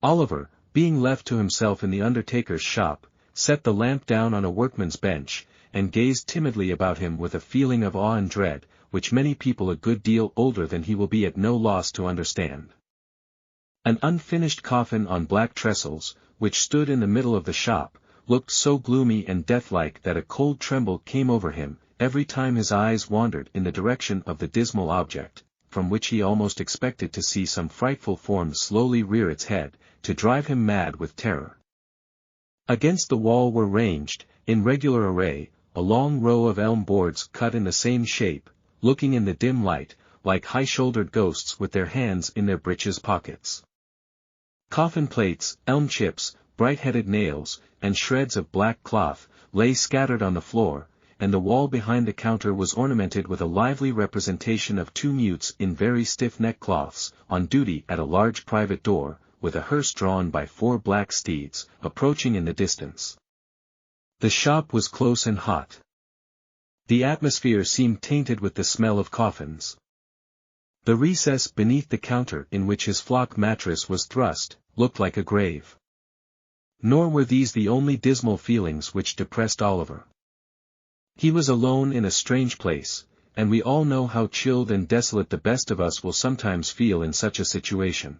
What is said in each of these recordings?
Oliver, being left to himself in the undertaker's shop, set the lamp down on a workman's bench, and gazed timidly about him with a feeling of awe and dread, which many people a good deal older than he will be at no loss to understand. An unfinished coffin on black trestles, which stood in the middle of the shop, looked so gloomy and death-like that a cold tremble came over him, every time his eyes wandered in the direction of the dismal object, from which he almost expected to see some frightful form slowly rear its head, to drive him mad with terror. Against the wall were ranged, in regular array, a long row of elm boards cut in the same shape, looking in the dim light, like high-shouldered ghosts with their hands in their breeches pockets. Coffin plates, elm chips, bright-headed nails, and shreds of black cloth, lay scattered on the floor, and the wall behind the counter was ornamented with a lively representation of two mutes in very stiff neckcloths, on duty at a large private door, with a hearse drawn by 4 black steeds, approaching in the distance. The shop was close and hot. The atmosphere seemed tainted with the smell of coffins. The recess beneath the counter in which his flock mattress was thrust, looked like a grave. Nor were these the only dismal feelings which depressed Oliver. He was alone in a strange place, and we all know how chilled and desolate the best of us will sometimes feel in such a situation.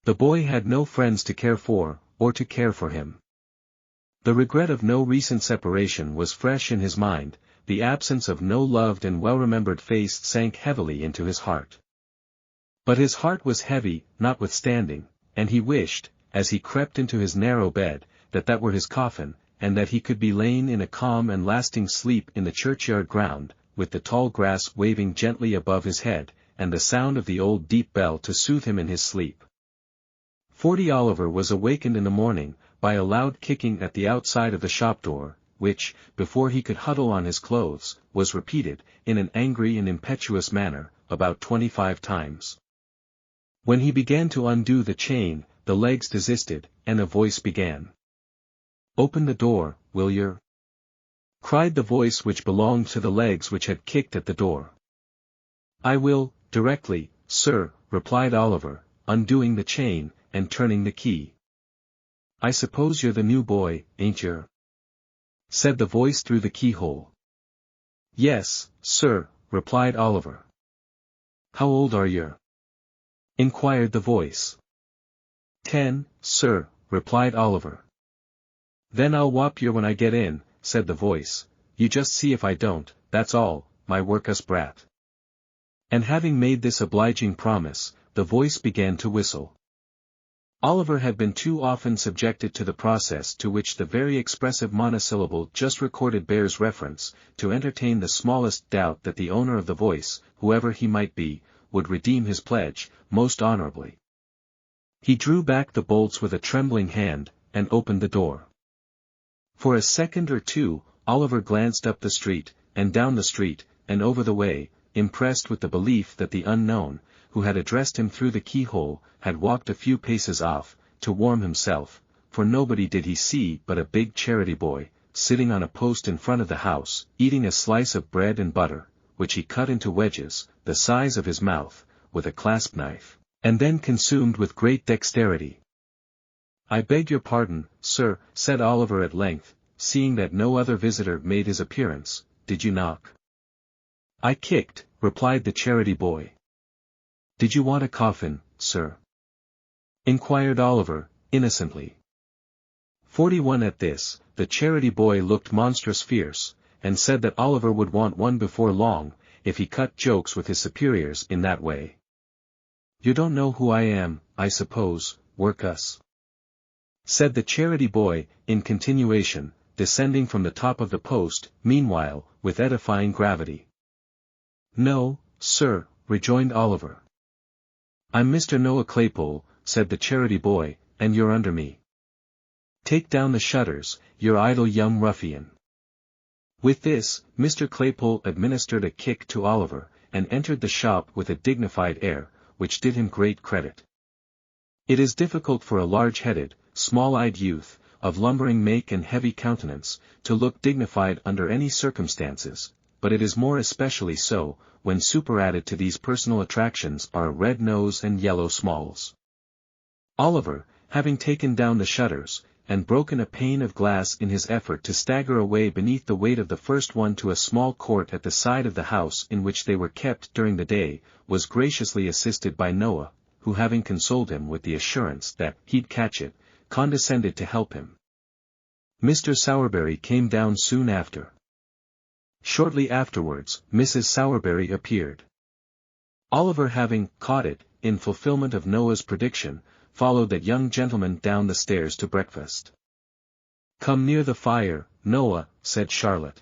The boy had no friends to care for, or to care for him. The regret of no recent separation was fresh in his mind, the absence of no loved and well-remembered face sank heavily into his heart. But his heart was heavy, notwithstanding, and he wished, as he crept into his narrow bed, that were his coffin, and that he could be lain in a calm and lasting sleep in the churchyard ground, with the tall grass waving gently above his head, and the sound of the old deep bell to soothe him in his sleep. 40 Oliver was awakened in the morning, by a loud kicking at the outside of the shop door, which, before he could huddle on his clothes, was repeated, in an angry and impetuous manner, about 25 times. When he began to undo the chain, the legs desisted, and a voice began. "Open the door, will yer?" cried the voice which belonged to the legs which had kicked at the door. "I will, directly, sir," replied Oliver, undoing the chain, and turning the key. "I suppose you're the new boy, ain't yer?" said the voice through the keyhole. "Yes, sir," replied Oliver. "How old are yer?" inquired the voice. 10, sir," replied Oliver. "Then I'll whop yer when I get in," said the voice, "you just see if I don't, that's all, my workus brat." And having made this obliging promise, the voice began to whistle. Oliver had been too often subjected to the process to which the very expressive monosyllable just recorded bears reference, to entertain the smallest doubt that the owner of the voice, whoever he might be, would redeem his pledge, most honorably. He drew back the bolts with a trembling hand, and opened the door. For a second or two, Oliver glanced up the street, and down the street, and over the way, impressed with the belief that the unknown, who had addressed him through the keyhole, had walked a few paces off, to warm himself, for nobody did he see but a big charity boy, sitting on a post in front of the house, eating a slice of bread and butter, which he cut into wedges, the size of his mouth, with a clasp knife, and then consumed with great dexterity. "I beg your pardon, sir," said Oliver at length, seeing that no other visitor made his appearance, "did you knock?" "I kicked," replied the charity boy. "Did you want a coffin, sir?" inquired Oliver, innocently. 41 At this, the charity boy looked monstrous fierce, and said that Oliver would want one before long, if he cut jokes with his superiors in that way. "You don't know who I am, I suppose, workus?" said the charity boy, in continuation, descending from the top of the post, meanwhile, with edifying gravity. "No, sir," rejoined Oliver. "I'm Mr. Noah Claypole," said the charity boy, "and you're under me. Take down the shutters, you idle young ruffian." With this, Mr. Claypole administered a kick to Oliver, and entered the shop with a dignified air, which did him great credit. It is difficult for a large-headed, small-eyed youth, of lumbering make and heavy countenance, to look dignified under any circumstances, but it is more especially so, when superadded to these personal attractions are a red nose and yellow smalls. Oliver, having taken down the shutters, and broken a pane of glass in his effort to stagger away beneath the weight of the first one to a small court at the side of the house in which they were kept during the day, was graciously assisted by Noah, who having consoled him with the assurance that he'd catch it, condescended to help him. Mr. Sowerberry came down soon after. Shortly afterwards, Mrs. Sowerberry appeared. Oliver having caught it, in fulfillment of Noah's prediction, followed that young gentleman down the stairs to breakfast. "Come near the fire, Noah," said Charlotte.